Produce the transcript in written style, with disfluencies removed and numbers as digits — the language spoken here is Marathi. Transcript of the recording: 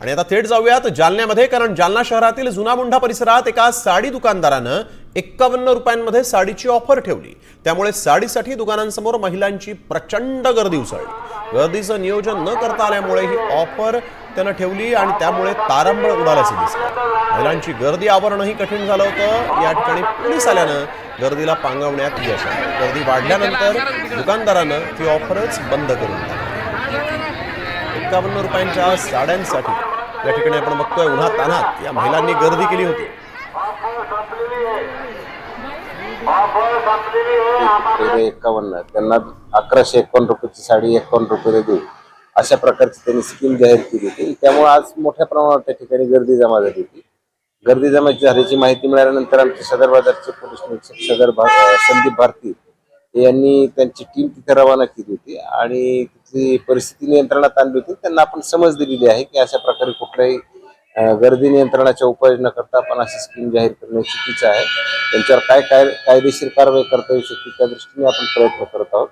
आणि आता थेट जाऊयात जालन्यामध्ये, कारण जालना शहरातील जुना मुंढा परिसरात एका साडी दुकानदारानं 51 रुपयांमध्ये साडीची ऑफर ठेवली। त्यामुळे साडीसाठी दुकानांसमोर महिलांची प्रचंड गर्दी उसळली। गर्दीचं नियोजन न करता आल्यामुळे ही ऑफर त्यानं ठेवली आणि त्यामुळे तारंबळ उडाल्याचं दिसलं। महिलांची गर्दी आवरणंही कठीण झालं होतं। या ठिकाणी पोलीस आल्यानं गर्दीला पांगवण्यात यश आलं। गर्दी वाढल्यानंतर दुकानदारानं ती ऑफरच बंद करून टाकली। 51 रुपयांच्या साड्यांसाठी या ठिकाणी आपण बघतोय उन्हात तान्हात या महिलांनी गर्दी केली होती। पहिले 51 त्यांना 1151 रुपयाची साडी 51 रुपये देऊ अशा प्रकारची त्यांनी स्कीम जाहीर केली होती। त्यामुळे आज मोठ्या प्रमाणावर त्या ठिकाणी गर्दी जमा झाली होती। गर्दी जमा झाल्याची माहिती मिळाल्यानंतर आमचे सदर बाजारचे पोलीस निरीक्षक संदीप भारती यांनी त्यांची टीम तिथे रवाना केली होती आणि तिथली परिस्थिती नियंत्रणात आणली होती। त्यांना आपण समज दिलेली आहे की अशा प्रकारे कुठल्याही गर्दी नियंत्रणाच्या उपाय न करता आपण अशी स्कीम जाहीर करणे चुकीचं आहे। त्यांच्यावर काय कायदेशीर कारवाई करता येऊ शकते त्या दृष्टीने आपण प्रयत्न करत आहोत।